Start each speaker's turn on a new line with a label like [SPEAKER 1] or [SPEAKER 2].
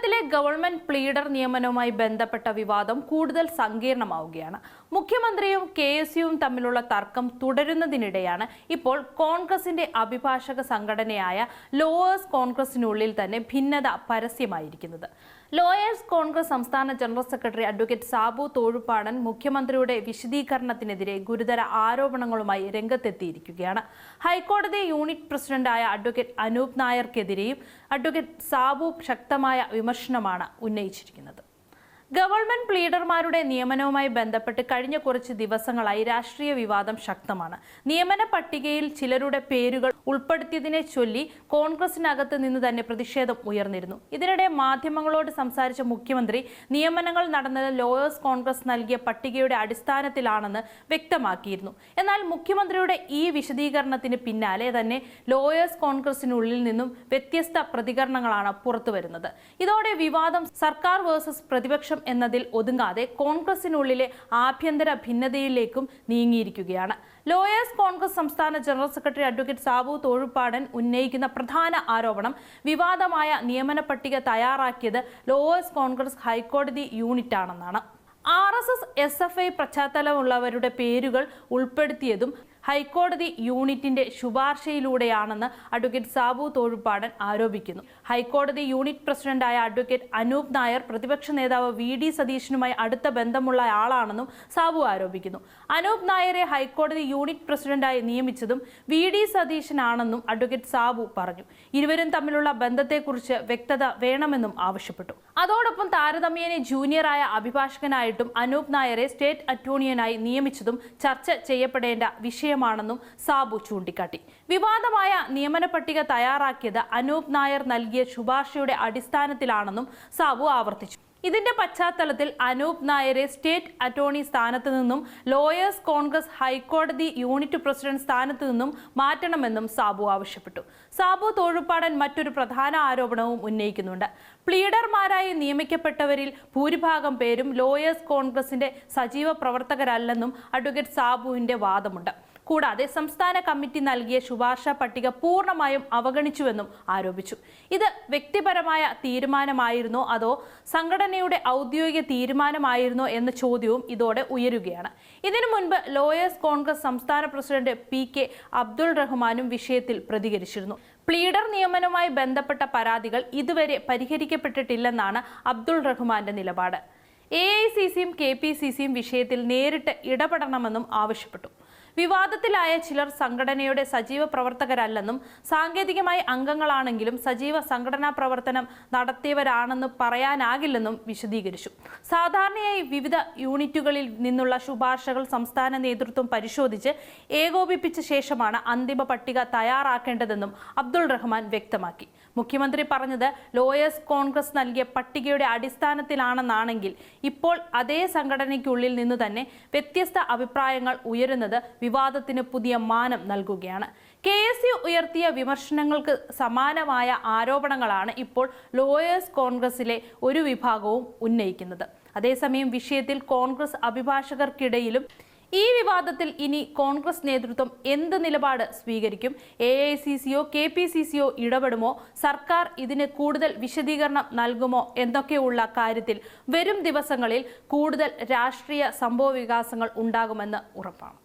[SPEAKER 1] കേരളത്തിലെ government pleader നിയമനവുമായി ബന്ധപ്പെട്ട വിവാദം കൂടുതൽ സങ്കീർണമാവുകയാണ്. മുഖ്യമന്ത്രിയും കെഎസ്യുവും തമ്മിലുള്ള തർക്കം തുടരുന്നതിനിടെയാണ് ഇപ്പോൾ കോൺഗ്രസിന്റെ അഭിഭാഷക സംഘടനയായ ലോയേഴ്സ് കോൺഗ്രസിനുള്ളിൽ തന്നെ ഭിന്നത പരസ്യമായിരിക്കുന്നത്. ലോയേഴ്സ് കോൺഗ്രസ് സംസ്ഥാന ജനറൽ സെക്രട്ടറി അഡ്വക്കേറ്റ് സാബു തോഴുപ്പാടൻ മുഖ്യമന്ത്രിയുടെ വിശദീകരണത്തിനെതിരെ ഗുരുതര ആരോപണങ്ങളുമായി രംഗത്തെത്തിയിരിക്കുകയാണ്. ഹൈക്കോടതി യൂണിറ്റ് പ്രസിഡന്റായ അഡ്വക്കേറ്റ് അനൂപ് നായർക്കെതിരെയും അഡ്വക്കേറ്റ് സാബു ശക്തമായ വിമർശനമാണ് ഉന്നയിച്ചിരിക്കുന്നത്. ഗവൺമെന്റ് പ്ലീഡർമാരുടെ നിയമനവുമായി ബന്ധപ്പെട്ട് കഴിഞ്ഞ കുറച്ച് ദിവസങ്ങളായി രാഷ്ട്രീയ വിവാദം ശക്തമാണ്. നിയമന പട്ടികയിൽ ചിലരുടെ പേരുകൾ ഉൾപ്പെടുത്തിയതിനെ ചൊല്ലി കോൺഗ്രസിനകത്ത് നിന്ന് തന്നെ പ്രതിഷേധം ഉയർന്നിരുന്നു. ഇതിനിടെ മാധ്യമങ്ങളോട് സംസാരിച്ച മുഖ്യമന്ത്രി നിയമനങ്ങൾ നടന്നത് ലോയേഴ്സ് കോൺഗ്രസ് നൽകിയ പട്ടികയുടെ അടിസ്ഥാനത്തിലാണെന്ന് വ്യക്തമാക്കിയിരുന്നു. എന്നാൽ മുഖ്യമന്ത്രിയുടെ ഈ വിശദീകരണത്തിന് പിന്നാലെ തന്നെ ലോയേഴ്സ് കോൺഗ്രസിനുള്ളിൽ നിന്നും വ്യത്യസ്ത പ്രതികരണങ്ങളാണ് പുറത്തുവരുന്നത്. ഇതോടെ വിവാദം സർക്കാർ വേഴ്സസ് പ്രതിപക്ഷം എന്നതിൽ ഒതുങ്ങാതെ കോൺഗ്രസിനുള്ളിലെ ആഭ്യന്തര ഭിന്നതയിലേക്കും നീങ്ങിയിരിക്കുകയാണ്. ലോയേഴ്സ് കോൺഗ്രസ് സംസ്ഥാന ജനറൽ സെക്രട്ടറി അഡ്വക്കേറ്റ് സാബു തോഴുപ്പാടൻ ഉന്നയിക്കുന്ന പ്രധാന ആരോപണം വിവാദമായ നിയമന പട്ടിക തയ്യാറാക്കിയത് ലോയേഴ്സ് കോൺഗ്രസ് ഹൈക്കോടതി യൂണിറ്റാണെന്നാണ്. RSS SFI പശ്ചാത്തലമുള്ളവരുടെ പേരുകൾ ഉൾപ്പെടുത്തിയതും ഹൈക്കോടതി യൂണിറ്റിന്റെ ശുപാർശയിലൂടെയാണെന്ന് അഡ്വക്കേറ്റ് സാബു തോഴുപ്പാടൻ ആരോപിക്കുന്നു. ഹൈക്കോടതി യൂണിറ്റ് പ്രസിഡന്റായ അഡ്വക്കേറ്റ് അനൂപ് നായർ പ്രതിപക്ഷ നേതാവ് VD സതീശനുമായി അടുത്ത ബന്ധമുള്ള ആളാണെന്നും സാബു ആരോപിക്കുന്നു. അനൂപ് നായരെ ഹൈക്കോടതി യൂണിറ്റ് പ്രസിഡന്റായി നിയമിച്ചതും VD സതീശനാണെന്നും അഡ്വക്കേറ്റ് സാബു പറഞ്ഞു. ഇരുവരും തമ്മിലുള്ള ബന്ധത്തെക്കുറിച്ച് വ്യക്തത വേണമെന്നും ആവശ്യപ്പെട്ടു. അതോടൊപ്പം താരതമ്യേന ജൂനിയറായ അഭിഭാഷകനായിട്ടും അനൂപ് നായരെ സ്റ്റേറ്റ് അറ്റോർണിയായി നിയമിച്ചതും ചർച്ച ചെയ്യപ്പെടേണ്ട വിഷയമാണെന്നും സാബു ചൂണ്ടിക്കാട്ടി. വിവാദമായ നിയമന പട്ടിക തയ്യാറാക്കിയത് അനൂപ് നായർ നൽകിയ ശുപാർശയുടെ അടിസ്ഥാനത്തിലാണെന്നും സാബു ആവർത്തിച്ചു. ഇതിന്റെ പശ്ചാത്തലത്തിൽ അനൂപ് നായരെ സ്റ്റേറ്റ് അറ്റോർണി സ്ഥാനത്ത് നിന്നും ലോയേഴ്സ് കോൺഗ്രസ് ഹൈക്കോടതി യൂണിറ്റ് പ്രസിഡന്റ് സ്ഥാനത്ത് നിന്നും മാറ്റണമെന്നും സാബു ആവശ്യപ്പെട്ടു. സാബു തോഴുപ്പാടൻ മറ്റൊരു പ്രധാന ആരോപണവും ഉന്നയിക്കുന്നുണ്ട്. പ്ലീഡർമാരായി നിയമിക്കപ്പെട്ടവരിൽ ഭൂരിഭാഗം പേരും ലോയേഴ്സ് കോൺഗ്രസിന്റെ സജീവ പ്രവർത്തകരല്ലെന്നും അഡ്വക്കേറ്റ് സാബുവിന്റെ വാദമുണ്ട്. കൂടാതെ സംസ്ഥാന കമ്മിറ്റി നൽകിയ ശുപാർശ പട്ടിക പൂർണ്ണമായും അവഗണിച്ചുവെന്നും ആരോപിച്ചു. ഇത് വ്യക്തിപരമായ തീരുമാനമായിരുന്നോ അതോ സംഘടനയുടെ ഔദ്യോഗിക തീരുമാനമായിരുന്നോ എന്ന ചോദ്യവും ഇതോടെ ഉയരുകയാണ്. ഇതിനു മുൻപ് ലോയേഴ്സ് കോൺഗ്രസ് സംസ്ഥാന പ്രസിഡന്റ് PK അബ്ദുൾ റഹ്മാനും വിഷയത്തിൽ പ്രതികരിച്ചിരുന്നു. പ്ലീഡർ നിയമനവുമായി ബന്ധപ്പെട്ട പരാതികൾ ഇതുവരെ പരിഹരിക്കപ്പെട്ടിട്ടില്ലെന്നാണ് അബ്ദുൾ റഹ്മാന്റെ നിലപാട്. AICCയും KPCCയും വിഷയത്തിൽ നേരിട്ട് ഇടപെടണമെന്നും ആവശ്യപ്പെട്ടു. വിവാദത്തിലായ ചിലർ സംഘടനയുടെ സജീവ പ്രവർത്തകരല്ലെന്നും സാങ്കേതികമായി അംഗങ്ങളാണെങ്കിലും സജീവ സംഘടനാ പ്രവർത്തനം നടത്തിയവരാണെന്ന് പറയാനാകില്ലെന്നും വിശദീകരിച്ചു. സാധാരണയായി വിവിധ യൂണിറ്റുകളിൽ നിന്നുള്ള ശുപാർശകൾ സംസ്ഥാന നേതൃത്വം പരിശോധിച്ച് ഏകോപിപ്പിച്ച ശേഷമാണ് അന്തിമ പട്ടിക തയ്യാറാക്കേണ്ടതെന്നും അബ്ദുൾ റഹ്മാൻ വ്യക്തമാക്കി. മുഖ്യമന്ത്രി പറഞ്ഞത് ലോയേഴ്സ് കോൺഗ്രസ് നൽകിയ പട്ടികയുടെ അടിസ്ഥാനത്തിലാണെന്നാണെങ്കിൽ ഇപ്പോൾ അതേ സംഘടനയ്ക്കുള്ളിൽ നിന്ന് തന്നെ വ്യത്യസ്ത അഭിപ്രായങ്ങൾ ഉയരുന്നത് വിവാദത്തിന് പുതിയ മാനം നൽകുകയാണ്. KSU ഉയർത്തിയ വിമർശനങ്ങൾക്ക് സമാനമായ ആരോപണങ്ങളാണ് ഇപ്പോൾ ലോയേഴ്സ് കോൺഗ്രസിലെ ഒരു വിഭാഗവും ഉന്നയിക്കുന്നത്. അതേസമയം വിഷയത്തിൽ കോൺഗ്രസ് അഭിഭാഷകർക്കിടയിലും ഈ വിവാദത്തിൽ ഇനി കോൺഗ്രസ് നേതൃത്വം എന്ത് നിലപാട് സ്വീകരിക്കും? AICCയോ KPCCയോ ഇടപെടുമോ? സർക്കാർ ഇതിന് കൂടുതൽ വിശദീകരണം നൽകുമോ എന്നൊക്കെയുള്ള കാര്യത്തിൽ വരും ദിവസങ്ങളിൽ കൂടുതൽ രാഷ്ട്രീയ സംഭവവികാസങ്ങൾ ഉണ്ടാകുമെന്ന് ഉറപ്പാണ്.